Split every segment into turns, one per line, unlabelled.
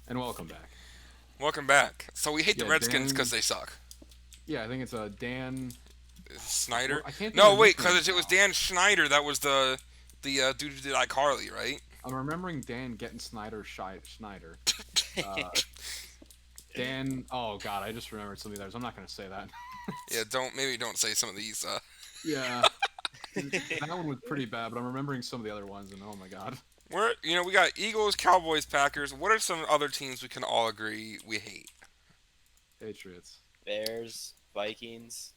And welcome back.
Welcome back. So we hate the
Yeah,
Redskins because
Dan.
they suck.
Yeah, I think it's Dan.
Snyder?
I can't think of
No,
his
wait,
nickname
because it was
now.
Dan Schneider that was the dude who did iCarly, right?
I'm remembering Dan getting Schneider. Uh, Dan. Oh God, I just remembered some of the others. I'm not gonna say that.
Yeah, don't say some of these.
Yeah, that one was pretty bad, but I'm remembering some of the other ones, and oh my God,
We got Eagles, Cowboys, Packers. What are some other teams we can all agree we hate?
Patriots.
Bears, Vikings.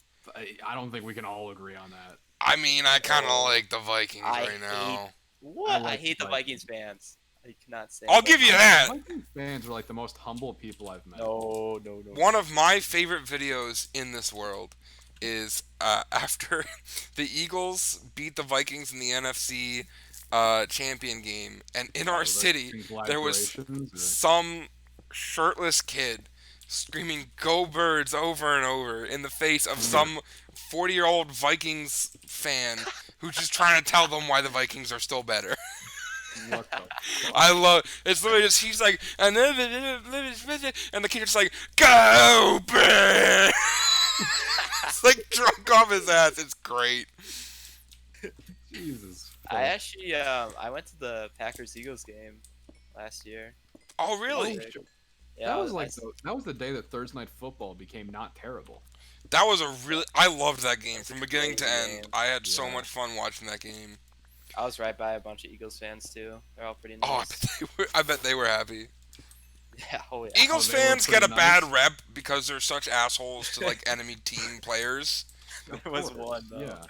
I don't think we can all agree on that.
I mean, I kind of
Oh,
like the Vikings
I
right
hate
now.
I
what? I
like the
hate the Vikings
Vikings.
fans. I cannot
I'll
stand
give
them.
you
The
that.
Vikings fans are like the most humble people I've met.
No, no, no.
One of my favorite videos in this world is after the Eagles beat the Vikings in the NFC champion game, and in our
Oh, the
city there was
congratulations.
some shirtless kid screaming "Go Birds" over and over in the face of some 40-year-old Vikings fan who's just trying to tell them why the Vikings are still better.
What the fuck?
I love it's literally just he's like and the kid just like "Go Birds." It's like drunk off his ass. It's great.
Jesus
I
fuck.
actually I went to the Packers Eagles game last year.
Oh
It was
really?
Oh,
sick.
shit.
Yeah,
That
I
was
was, I,
like
s-
that was the day that Thursday night football became not terrible.
That was a really I loved that game
It's a
from beginning
great
to end.
game.
I had so
Yeah.
much fun watching that game.
I was right by a bunch of Eagles fans too. They're all pretty
Oh,
nice.
I bet they were happy.
Yeah, oh yeah.
Oh,
Eagles
they were
fans get
pretty
a bad
nice.
rep because they're such assholes to like enemy team players.
Of
There was
course.
one though.
Yeah.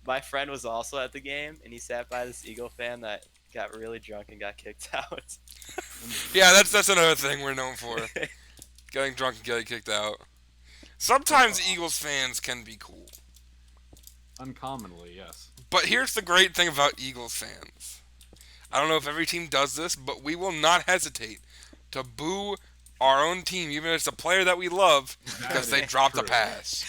My friend was also at the game, and he sat by this Eagle fan that got really drunk and got kicked out.
Yeah, that's another thing we're known for. Getting drunk and getting kicked out.
Uh,
Sometimes Eagles fans can be cool.
uncommonly, yes.
But here's the great thing about Eagles fans. I don't know if every team does this, but we will not hesitate to boo our own team, even if it's a player that we love,
That
because they
is
dropped a
true.
pass.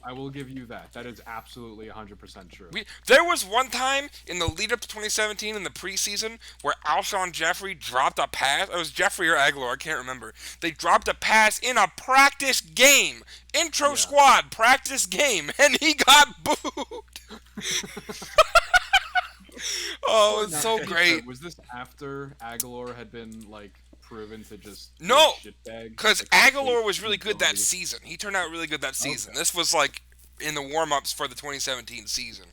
I will give you that. That is absolutely 100% true.
There was one time in the lead up to 2017 in the preseason where Alshon Jeffrey dropped a pass. It was Jeffrey or Aguilar, I can't remember. They dropped a pass in a practice game, intro
Yeah.
squad practice game, and he got booed. Oh, it's
Now,
so
to be fair,
great.
was this after Aguilar had been like proven to just be a
No,
shitbag?
because
Like complete
Aguilar was really good that
futility?
season. He turned out really good that season.
Okay.
This was like in the warm ups for the 2017 season.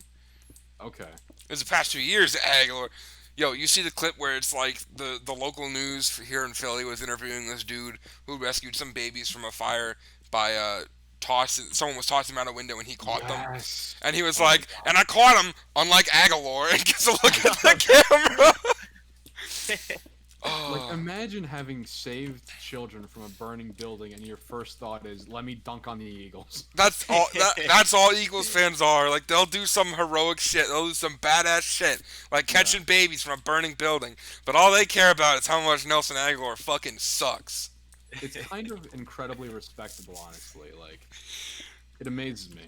Okay.
It was the past 2 years that Aguilar. Yo, you see the clip where it's like the local news here in Philly was interviewing this dude who rescued some babies from a fire by someone was tossing him out a window and he caught them.
Yes.
And he was
Oh my
like,
god.
and I caught him, unlike Aguilar, and gets a look at the camera.
Like
Oh,
imagine having saved children from a burning building and your first thought is let me dunk on the Eagles.
that's all Eagles fans are. Like they'll do some heroic shit. They'll do some badass shit, like
Yeah.
catching babies from a burning building. But all they care about is how much Nelson Aguilar fucking sucks.
It's kind of incredibly respectable, honestly. Like it amazes me.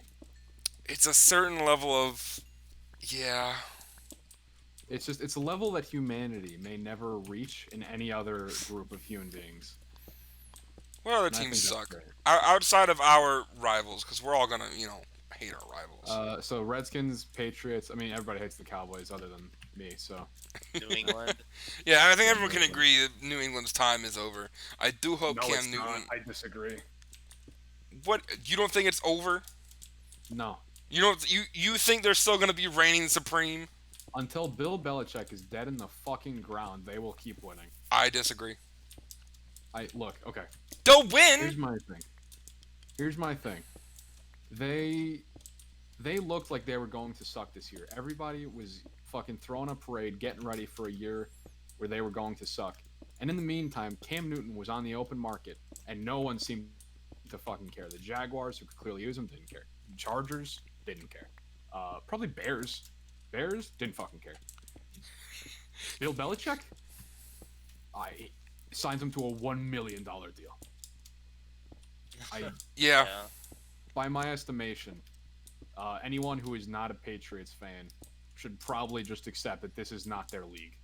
It's a certain level of, yeah.
It's a level that humanity may never reach in any other group of human beings.
What other
And I
teams
think that's
suck?
great.
Outside of our rivals, because we're all gonna, hate our rivals.
So Redskins, Patriots. I mean, everybody hates the Cowboys other than me. So
New England.
Yeah, I think
yeah,
everyone
New
can
England.
agree that New England's time is over. I do hope
No,
Cam
it's not.
Newton.
I disagree.
What? You don't think it's over?
No,
You think they're still gonna be reigning supreme?
until Bill Belichick is dead in the fucking ground, they will keep winning.
I disagree.
I look. Okay,
They'll win.
here's my thing. Here's my thing. They they looked like they were going to suck this year. Everybody was fucking throwing a parade, getting ready for a year where they were going to suck. And in the meantime, Cam Newton was on the open market, and no one seemed to fucking care. The Jaguars, who could clearly use him, didn't care. Chargers didn't care. Probably Bears. Bears didn't fucking care. Bill Belichick, I signs him to a $1 million deal. I,
Yeah.
Yeah.
by my estimation, anyone who is not a Patriots fan should probably just accept that this is not their league.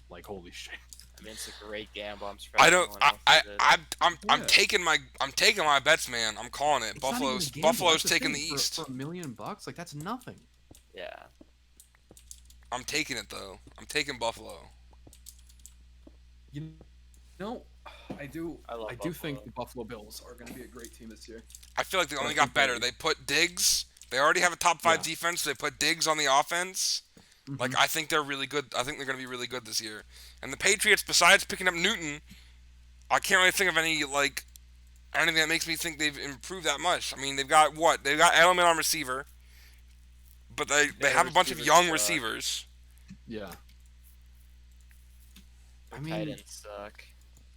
Like, holy shit.
I mean, it's a great gamble. I'm
I
surprised no
don't.
one else did it.
I'm
Yeah.
taking my bets, man. I'm calling it.
It's not even a gamble.
Buffalo's
That's the
taking
thing.
the
For
East.
$1 million, like that's nothing.
Yeah,
I'm taking it though. I'm taking Buffalo.
You know, I do.
I love
I do think
Buffalo.
the Buffalo Bills are going to be a great team this year.
I feel like they
But I
only
think
got better. They put Diggs. They already have a top five
Yeah.
defense. They put Diggs on the offense.
Mhm.
Like I think they're really good. I think they're going to be really good this year. And the Patriots, besides picking up Newton, I can't really think of anything that makes me think they've improved that much. I mean, they've got what? They've got Edelman on receiver, but they
Their
have a bunch of
receivers
young
suck.
receivers.
Yeah.
Their
I mean,
tight ends suck.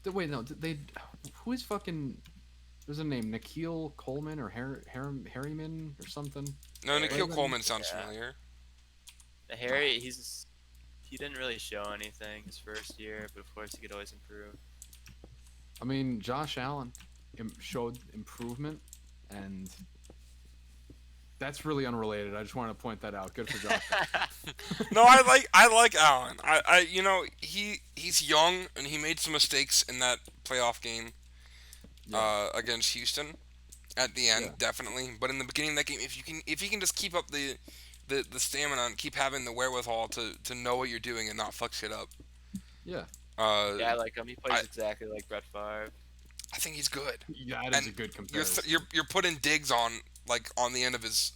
wait, no, they. Who is fucking? There's a name, Nikhil Coleman or Harryman or something.
No, Nikhil
Raven?
Coleman sounds
Yeah.
familiar.
The Harry, he didn't really show anything his first year, but of course he could always improve.
I mean, Josh Allen showed improvement, and that's really unrelated. I just wanted to point that out. Good for Josh.
No, I like Allen. He's young and he made some mistakes in that playoff game
Yeah.
against Houston at the end,
Yeah.
definitely. But in the beginning of that game, if you can just keep up the stamina and keep having the wherewithal to know what you're doing and not fuck shit up.
Yeah.
Yeah, I like him. He plays
I-
exactly like Brett Favre.
I think he's good.
Yeah, that is
And
a good
You're
comparison.
you're putting Diggs on on the end of his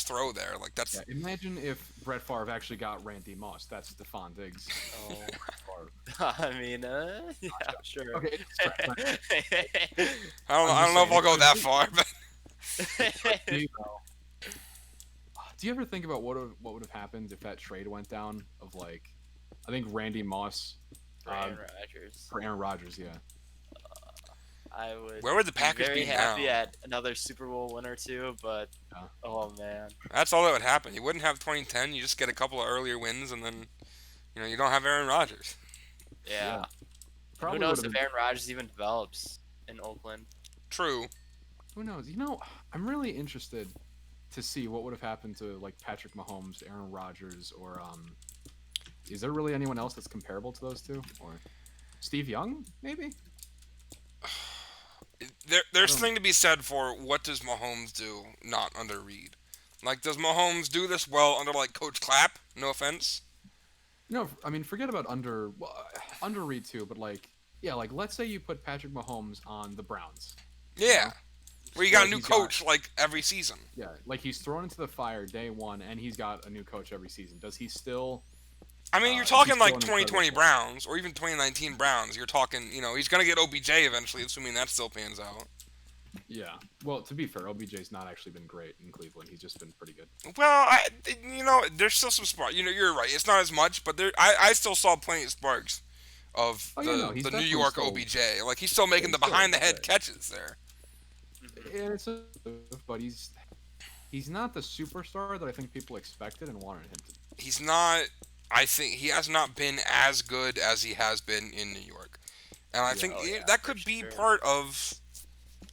throw there. Like that's
Yeah, imagine if Brett Favre actually got Randy Moss. That's Stephon Diggs.
Oh,
Favre.
I mean, yeah, sure.
Okay.
I don't know if I'll go that far, but
Do you ever think about what would have happened if that trade went down of I think Randy Moss
For Aaron Rodgers.
for Aaron Rodgers? Yeah.
I would.
Where would the
be
Packers
very
be
happy
now?
at another Super Bowl win or two, but
Yeah.
oh man,
that's all that would happen. You wouldn't have 2010. You just get a couple of earlier wins, and then you don't have Aaron Rodgers.
yeah.
Probably
Who knows
would've
if
been-
Aaron Rodgers even develops in Oakland?
True.
Who knows? I'm really interested to see what would have happened to Patrick Mahomes, Aaron Rodgers, or is there really anyone else that's comparable to those two? Or Steve Young, maybe?
There's
don't-
something to be said for what does Mahomes do not under Reed. Does Mahomes do this well under Coach Clapp? No offense.
No, I mean forget about under Reed too, but let's say you put Patrick Mahomes on the Browns.
Yeah. Where you got a
Like,
new
he's got-
coach every season.
Yeah, he's thrown into the fire day one, and he's got a new coach every season. Does he still?
I mean, you're
he's
talking
still an
2020
incredible
Browns or even 2019 Browns. You're talking, he's gonna get OBJ eventually, assuming that still pans out.
Yeah. Well, to be fair, OBJ's not actually been great in Cleveland. He's just been pretty good.
Well, there's still some sparks. You're right. It's not as much, but I still saw plenty of sparks of
Oh, yeah, no, he's
the New
definitely
York
still-
OBJ. He's still making the
he's still
behind the head
good.
catches there.
And but he's not the superstar that I think people expected and wanted him to be.
He's not. I think he has not been as good as he has been in New York, and I think that could be
sure.
part of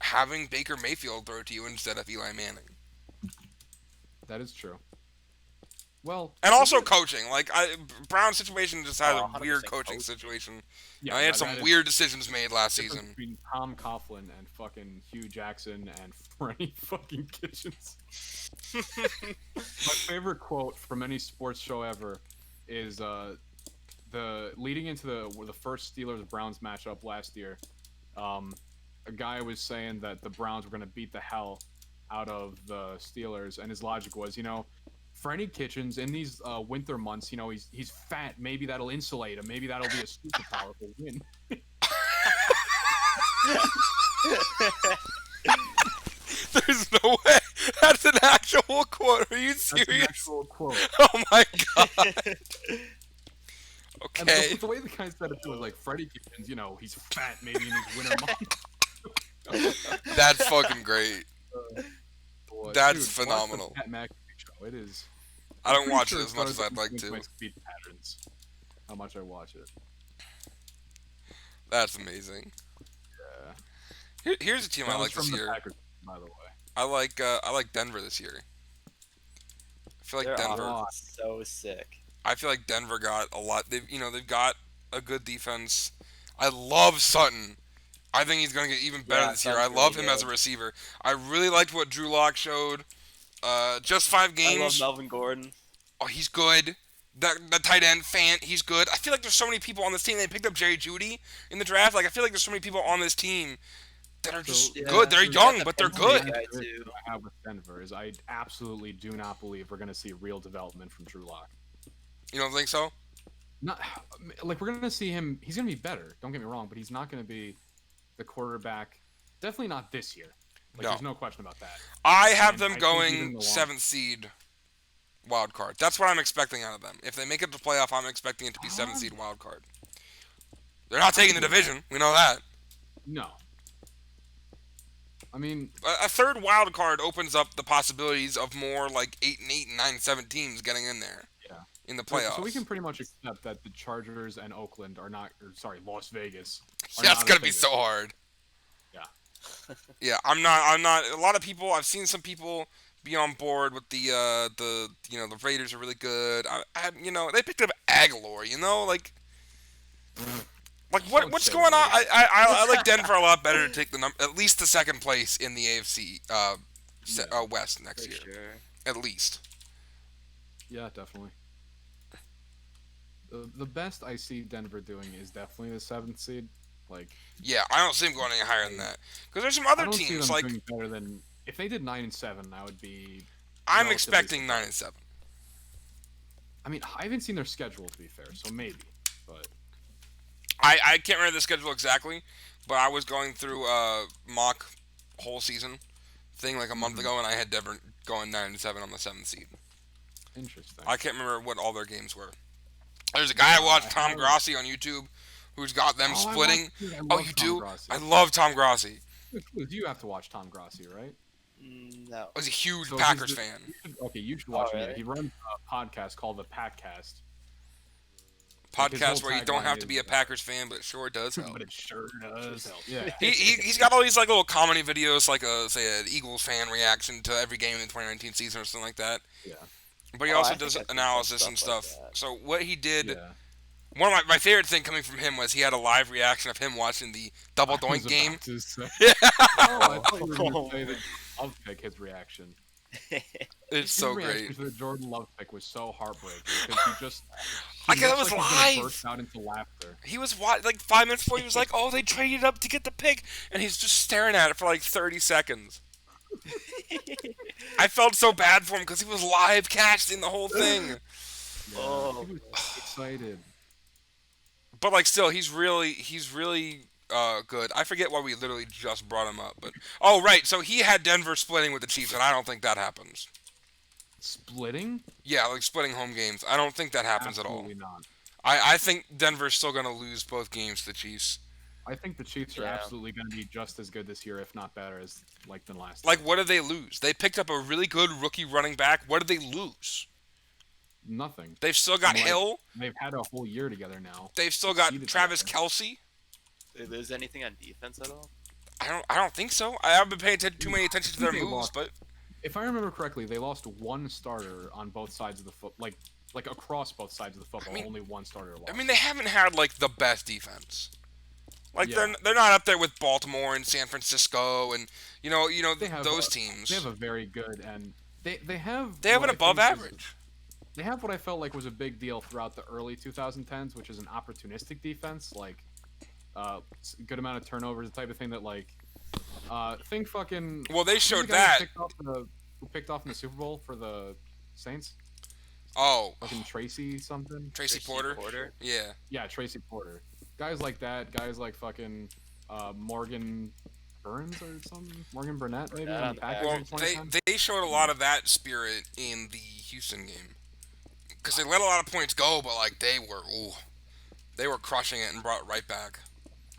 having Baker Mayfield throw to you instead of Eli Manning.
That is true. Well,
And also coaching. Brown's situation just has
Oh,
a weird
100%
coaching
coaching.
situation.
yeah,
I had
that
some
is
weird decisions made last
difference
season.
between Tom Coughlin and fucking Hugh Jackson and Franny fucking Kitchens. My favorite quote from any sports show ever is the leading into the first Steelers Browns matchup last year. A guy was saying that the Browns were going to beat the hell out of the Steelers, and his logic was, Franny Kitchens in these winter months, he's fat. Maybe that'll insulate him. Maybe that'll be a super powerful win.
There's no way. That's an actual quote. Are you
That's an
serious?
actual quote.
Oh my god.
And
Okay.
the way the guy said it was Freddie Kitchens, he's fat maybe in these winter months.
That's fucking great.
Boy,
That's
dude,
phenomenal.
Watch the Pat McAfee show. It is.
I don't
I'm
watch
pretty
it
sure
as much as
starts
I'd like
with
to.
my speed patterns. How much I watch it.
That's amazing.
Yeah.
Here's a team I
That was
like this
from the
year.
Packers, by the way.
I like Denver this year. I feel like
Their
Denver.
offense is so sick.
I feel like Denver got a lot. They've got a good defense. I love Sutton. I think he's going to get even better
Yeah,
this year. I
sounds
love
really
him as a
good.
receiver. I really liked what Drew Lock showed. Just 5
I love
games.
Melvin Gordon.
Oh, he's good. The tight end, Fant, he's good. I feel like there's so many people on this team. They picked up Jerry Judy in the draft. Like, I feel like there's so many people on this team that are
So
just good.
Yeah,
They're
here's
they got
young,
the
but they're
Penn
the only
State
good.
guy
issue
too.
I have with Denver is I absolutely do not believe we're going to see real development from Drew Lock.
You don't think so?
Not like we're going to see him. He's going to be better. Don't get me wrong, but he's not going to be the quarterback. Definitely not this year. Like
No.
there's no question about that.
I have
And
them
I think even
going
the long-
7th seed wild card. That's what I'm expecting out of them. If they make it to playoff, I'm expecting it to be 7th seed wild card. They're not taking the division. We know that.
No. I mean,
A third wild card opens up the possibilities of more like 8-8 and 9-7 teams getting in there.
Yeah.
In the
so,
playoffs.
so we can pretty much accept that the Chargers and Oakland are not, or sorry, Las Vegas.
That's
not
gonna
as
be
big
so
as-
hard.
Yeah.
Yeah, I'm not. A lot of people. I've seen some people be on board with the the Raiders are really good. They picked up Aguilar.
Don't
what's
say
going on?
that.
I like Denver a lot better to take at least the second place in the AFC West next
For
year,
sure.
at least.
Yeah, definitely. The best I see Denver doing is definitely the 7th seed. Like
Yeah, I don't see them going any higher than that because there's some
I
other
don't see
teams
them
like
doing better than if they did 9-7. I would be.
I'm
relatively
expecting
surprised.
9-7.
I mean, I haven't seen their schedule to be fair, so maybe. But
I can't remember the schedule exactly, but I was going through mock whole season thing like a month ago, and I had Denver going 9-7 on the 7th seed.
interesting.
I can't remember what all their games were. There's a guy I watched,
I
Tom
have-
Grossi on YouTube, who's got them
I
splitting.
watch- dude, I
Oh,
love
you
Tom
do?
Grossi.
I love Tom Grossi.
You have to watch Tom Grossi, right?
No.
I was a huge
So
Packers
he's the-
fan.
Okay, you should watch him.
really?
He runs a podcast called the Packcast.
Podcast where you don't
tagline
have to be a
is,
Packers fan, but it sure does help.
But it sure does help. Yeah.
He's got all these like little comedy videos, like say an Eagles fan reaction to every game in the 2019 season or something like that.
Yeah.
But he
Oh,
also
I think
does
I've seen some
analysis and
stuff
stuff.
like that.
So what he did,
Yeah.
one of my favorite thing coming from him was he had a live reaction of him watching the double
I was
doink game.
about to say- Oh, I thought you were going
Oh,
to say that
man.
Love pick his reaction.
It's so
His reaction
great.
to the Jordan Love pick was so heartbreaking because he just.
I guess it
looks
was
like he's gonna
live.
burst out into laughter.
He was like 5 minutes before he was like, "Oh, they traded up to get the pick," and he's just staring at it for like 30 seconds. I felt so bad for him because he was live casting the whole thing.
Yeah,
Oh,
he was excited.
But like, still, he's really good. I forget why we literally just brought him up, but oh right, so he had Denver splitting with the Chiefs, and I don't think that happens.
Splitting?
Yeah, like splitting home games. I don't think that happens at all.
Absolutely not.
I think Denver's still gonna lose both games to the Chiefs.
I think the Chiefs are
Yeah.
absolutely going to be just as good this year, if not better, as than last.
Like,
year.
what did they lose? They picked up a really good rookie running back. What did they lose?
Nothing.
They've still got
Like,
Hill.
They've had a whole year together now.
They've still got
succeeded
Travis
together.
Kelsey.
Did they lose anything on defense at all?
I don't think so. I haven't been paying too many attention to their
They
moves,
lost.
but
If I remember correctly, they lost one starter on both sides of the foot, like across both sides of the football.
I mean-
only one starter lost.
I mean they haven't had like the best defense. Like
Yeah.
they're not up there with Baltimore and San Francisco and
They have
those
a-
teams.
They have a very good and they have
They have
what
an
I
above
think is-
average.
They have what I felt like was a big deal throughout the early 2010s, which is an opportunistic defense, like good amount of turnovers, the type of thing that think fucking.
Well, they
who's the
showed
guy
that.
who picked off in the Super Bowl for the Saints?
Oh,
Fucking Tracy something.
Tracy Porter. Yeah.
Yeah, Tracy Porter. Guys like that. Guys like fucking Morgan Burns or something. Morgan Burnett maybe.
Burnett
on
on
the
the
Packers
Well,
in 2010.
they showed a lot of that spirit in the Houston game because they let a lot of points go, but like they were crushing it and brought it right back,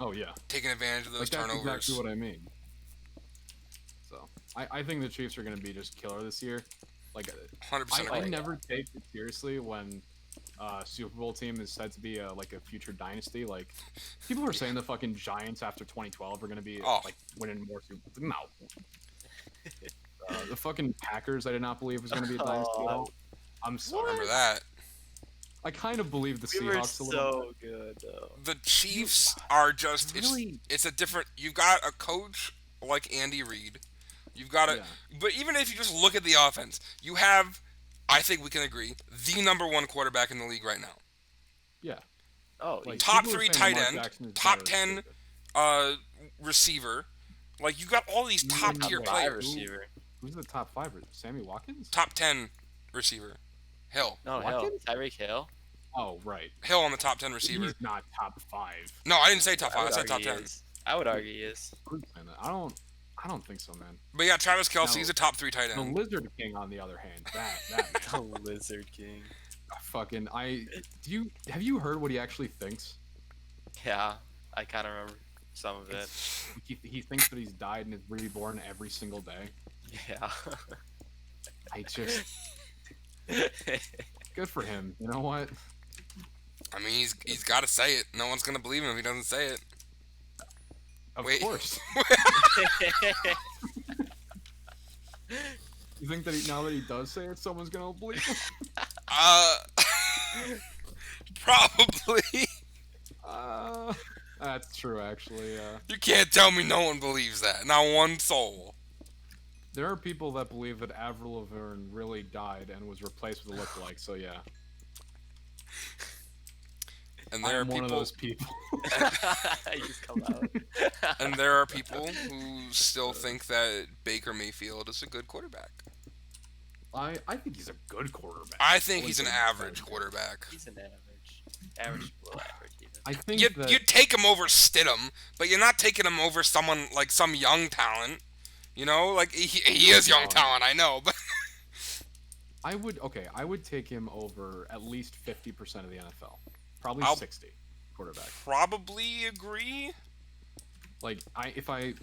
Oh yeah.
taking advantage of those
Like that's
turnovers.
exactly what I mean. So I think the Chiefs are going to be just killer this year. Like
100%
I
agree.
never take it seriously when Super Bowl team is said to be a future dynasty. Like people were saying the fucking Giants after 2012 are going to be
Oh.
like winning more Super Bowls. No. The fucking Packers I did not believe was going to be a dynasty at all. I'm sorry.
Remember that?
I kind of believe the
We were
Seahawks a little.
so good though.
The Chiefs are just
Really?
it's a different. You've got a coach like Andy Reid. You've got a
Yeah.
but even if you just look at the offense, you have, I think we can agree, the number one quarterback in the league right now.
Yeah.
Oh,
Like,
Top
people are
3
saying
tight
Lamar
end,
Jackson is
top
better
10
than David.
receiver. Like you got all these
You
top
wouldn't
tier
have
five
players.
receiver.
Who's the top 5? Sammy Watkins?
Top 10 receiver. Hill.
No, Hill.
Watkins?
Tyreek Hill.
Oh, right.
Hill on the top 10 receiver.
He's not top 5.
No, I didn't say top 5. I
would
said top
argue he
10.
is. I would argue he is.
I'm saying that. I don't think so, man.
But yeah, Travis Kelce,
No.
he's a top 3 tight
The
end.
Lizard King, on the other hand, that man.
The Lizard King.
Fucking have you heard what he actually thinks?
Yeah, I kind of remember some of it.
He thinks that he's died and is reborn every single day.
Yeah.
I just good for him. You know what?
I mean, he's got to say it. No one's gonna believe him if he doesn't say it.
Of
Wait.
course. You think that now that he does say it, someone's gonna believe him?
Probably.
That's true, actually.
You can't tell me no one believes that. Not one soul.
There are people that believe that Avril Lavigne really died and was replaced with a lookalike. So yeah,
And there are
I'm one of
people.
those people.
You just come out.
And there are people who still think that Baker Mayfield is a good quarterback.
I think he's a good quarterback.
I think he's an
Listen,
average quarterback.
He's an average, below average even.
I think
You
that
you take him over Stidham, but you're not taking him over someone like some young talent. You know, like he is young talent, I know, but
I would take him over at least 50% of the NFL, probably
I'll-
60 quarterback.
probably agree.
Like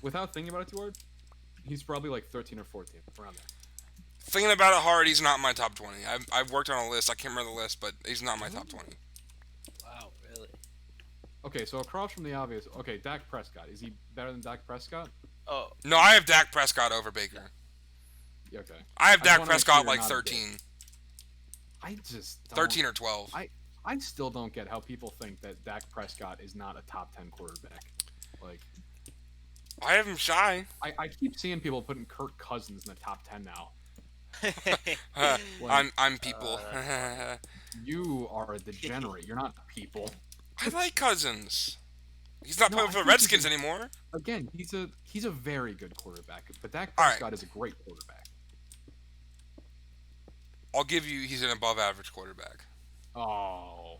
without thinking about it too hard, he's probably like 13 or 14 around there.
Thinking about it hard, he's not in my top 20. I've worked on a list. I can't remember the list, but he's not in my top 20.
Wow, really?
Okay, so across from the obvious, Dak Prescott, is he better than Dak Prescott?
Oh,
No, I have Dak Prescott over Baker.
Yeah, okay.
I have
I
Dak
wanna make
Prescott
sure
like
you're not a
13.
I just don't,
13 or 12.
I still don't get how people think that Dak Prescott is not a top 10 quarterback. Like,
I have him shy.
I keep seeing people putting Kirk Cousins in the top 10 now.
I'm people.
You are a degenerate. You're not people.
I like Cousins. He's not
No,
playing
I
for the
think he's
Redskins
a-
anymore.
Again, he's a very good quarterback, but Dak
All right.
Prescott is a great quarterback.
I'll give you he's an above average quarterback.
Oh.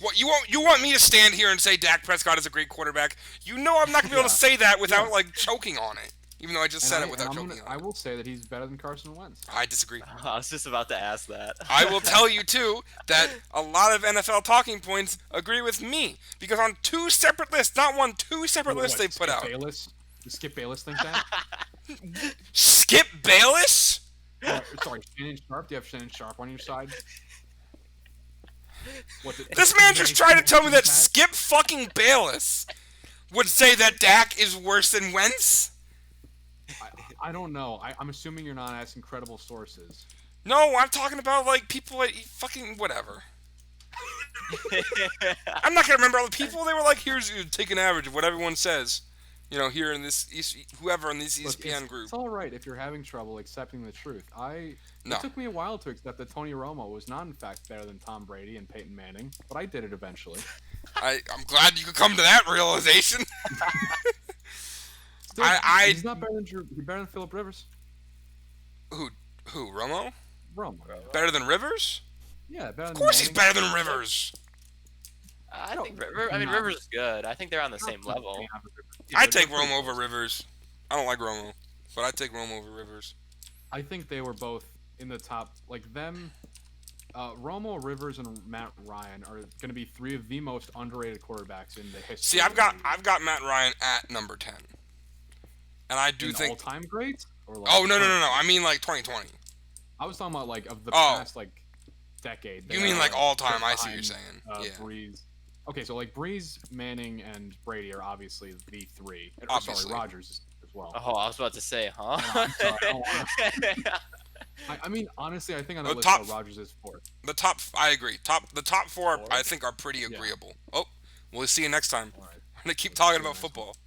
What you want me to stand here and say Dak Prescott is a great quarterback? You know I'm not gonna be able to say that without like choking on it. Even though I just said it without choking on
I
it.
will say that he's better than Carson Wentz.
I disagree.
I was just about to ask that.
I will tell you too that a lot of NFL talking points agree with me because on 2 separate lists, not one, 2 separate lists they put
Skip
out.
Bayless? Does Skip Bayless think that?
Skip Bayless?
Sorry, Shannon Sharp. Do you have Shannon Sharp on your side?
This man just tried to tell me that Skip fucking Bayless would say that Dak is worse than Wentz.
I don't know. I'm assuming you're not asking credible sources.
No, I'm talking about like people at fucking whatever. I'm not gonna remember all the people. They were like, "Here's take an average of what everyone says." You know, here in this whoever in this
Look,
ESPN group.
It's all right if you're having trouble accepting the truth.
No.
It took me a while to accept that Tony Romo was not in fact better than Tom Brady and Peyton Manning, but I did it eventually.
I'm glad you could come to that realization.
Still,
I-
he's not better than he's better than Philip Rivers.
Who Romo?
Romo.
Better than Rivers?
Yeah, better than
Of course he's
Manning.
better than Rivers.
I
No,
think
not-
Rivers is good. I think they're on the same level.
I take Romo over Rivers. I don't like Romo, but I take Romo over Rivers.
I think they were both in the top, like them. Romo, Rivers, and Matt Ryan are going to be 3 of the most underrated quarterbacks in the history.
See,
of
I've
the league.
got Matt Ryan at number 10, and I do
In
think.
all-time greats. Or like
Oh no! I mean like 2020.
I was talking about like of the
Oh.
past like decade.
You
they
mean
are,
like all time?
just
I see what you're
behind,
saying. Yeah.
Breeze. Okay, so like Breeze, Manning, and Brady are obviously the 3. Or,
Obviously.
sorry, Rogers as well.
Oh, I was about to say, huh?
I'm sorry, I mean, honestly, I think on
The
that list,
top,
Rogers is fourth.
I agree. The top four, I
Fourth?
think, are pretty
Yeah.
agreeable. Oh, we'll see you next time.
All right.
We're gonna keep talking
See you
about
next one.
football.